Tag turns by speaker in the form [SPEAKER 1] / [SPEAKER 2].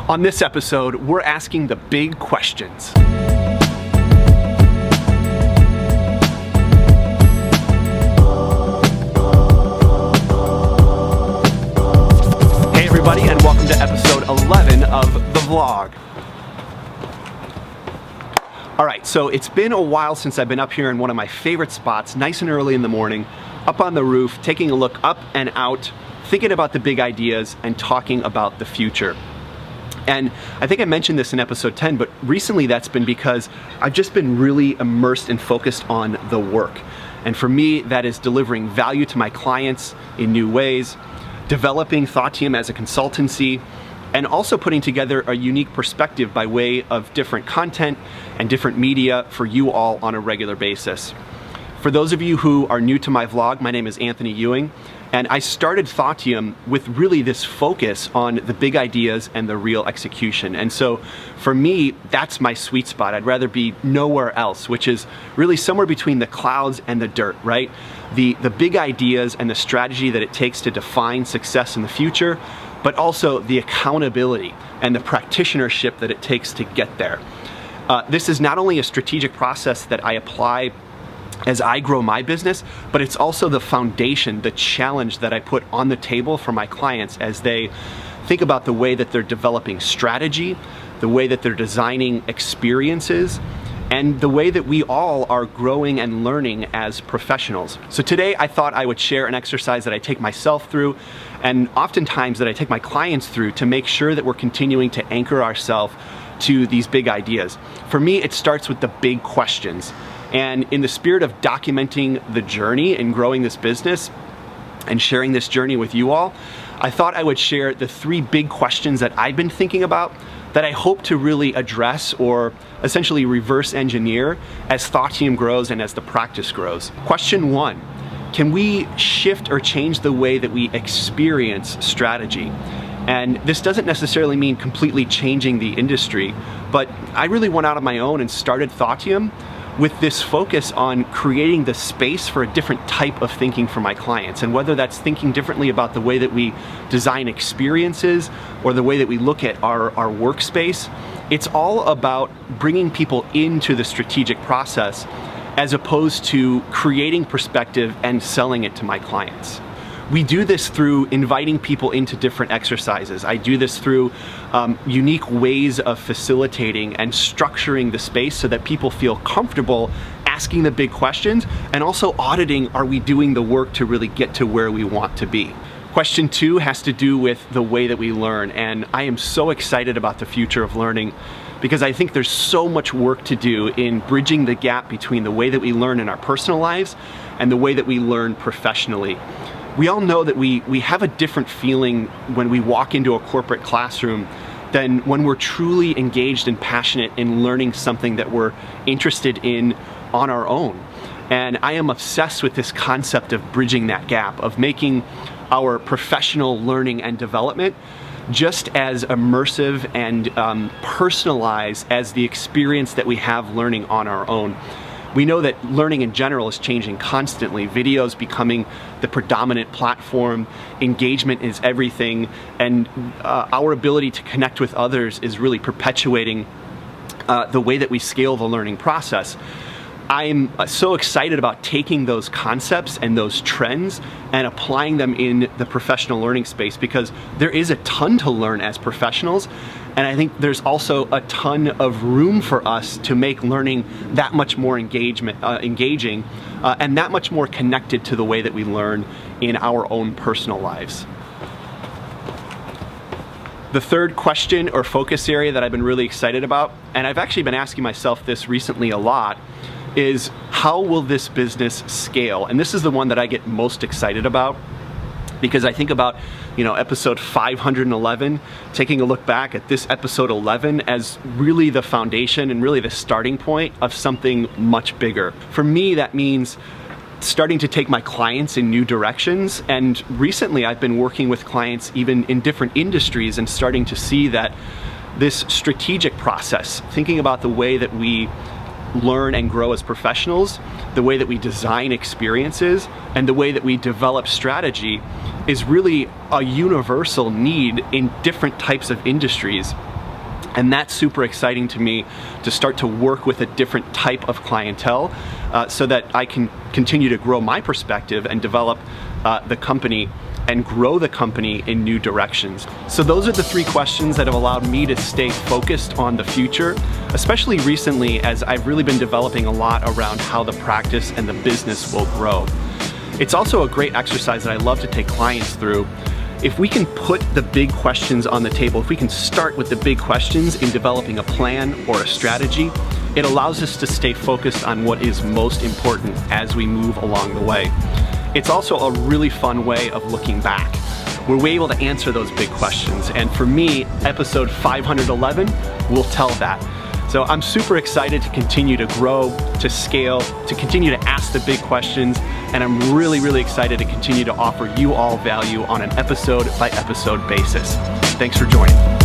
[SPEAKER 1] On this episode, we're asking the big questions. Hey everybody, and welcome to episode 11 of the vlog. Alright, so it's been a while since I've been up here in one of my favorite spots, nice and early in the morning, up on the roof, taking a look up and out, thinking about the big ideas and talking about the future. And I think I mentioned this in episode 10, but recently that's been because I've just been really immersed and focused on the work. And for me, that is delivering value to my clients in new ways, developing Thoughtium as a consultancy, and also putting together a unique perspective by way of different content and different media for you all on a regular basis. For those of you who are new to my vlog, my name is Anthony Ewing, and I started Thoughtium with really this focus on the big ideas and the real execution. And so for me, that's my sweet spot. I'd rather be nowhere else, which is really somewhere between the clouds and the dirt, right? The big ideas and the strategy that it takes to define success in the future, but also the accountability and the practitionership that it takes to get there. This is not only a strategic process that I apply as I grow my business, but it's also the foundation, the challenge that I put on the table for my clients as they think about the way that they're developing strategy, the way that they're designing experiences, and the way that we all are growing and learning as professionals. So today I thought I would share an exercise that I take myself through and oftentimes that I take my clients through to make sure that we're continuing to anchor ourselves to these big ideas. For me, it starts with the big questions. And in the spirit of documenting the journey and growing this business and sharing this journey with you all, I thought I would share the 3 big questions that I've been thinking about that I hope to really address or essentially reverse engineer as Thoughtium grows and as the practice grows. Question 1, can we shift or change the way that we experience strategy? And this doesn't necessarily mean completely changing the industry, but I really went out on my own and started Thoughtium with this focus on creating the space for a different type of thinking for my clients. And whether that's thinking differently about the way that we design experiences or the way that we look at our workspace, it's all about bringing people into the strategic process as opposed to creating perspective and selling it to my clients. We do this through inviting people into different exercises. I do this through unique ways of facilitating and structuring the space so that people feel comfortable asking the big questions and also auditing, are we doing the work to really get to where we want to be? Question 2 has to do with the way that we learn, and I am so excited about the future of learning because I think there's so much work to do in bridging the gap between the way that we learn in our personal lives and the way that we learn professionally. We all know that we have a different feeling when we walk into a corporate classroom than when we're truly engaged and passionate in learning something that we're interested in on our own. And I am obsessed with this concept of bridging that gap, of making our professional learning and development just as immersive and personalized as the experience that we have learning on our own. We know that learning in general is changing constantly. Video is becoming the predominant platform, engagement is everything, and our ability to connect with others is really perpetuating the way that we scale the learning process. I'm so excited about taking those concepts and those trends and applying them in the professional learning space because there is a ton to learn as professionals. And I think there's also a ton of room for us to make learning that much more engaging and that much more connected to the way that we learn in our own personal lives. The third question or focus area that I've been really excited about, and I've actually been asking myself this recently a lot, is how will this business scale? And this is the one that I get most excited about because I think about, episode 511, taking a look back at this episode 11 as really the foundation and really the starting point of something much bigger. For me, that means starting to take my clients in new directions. And recently I've been working with clients even in different industries and starting to see that this strategic process, thinking about the way that we learn and grow as professionals, the way that we design experiences, and the way that we develop strategy is really a universal need in different types of industries. And that's super exciting to me, to start to work with a different type of clientele so that I can continue to grow my perspective and develop the company and grow the company in new directions. So those are the 3 questions that have allowed me to stay focused on the future, especially recently as I've really been developing a lot around how the practice and the business will grow. It's also a great exercise that I love to take clients through. If we can put the big questions on the table, if we can start with the big questions in developing a plan or a strategy, it allows us to stay focused on what is most important as we move along the way. It's also a really fun way of looking back. We're able to answer those big questions, and for me, episode 511 will tell that. So I'm super excited to continue to grow, to scale, to continue to ask the big questions, and I'm really, really excited to continue to offer you all value on an episode by episode basis. Thanks for joining.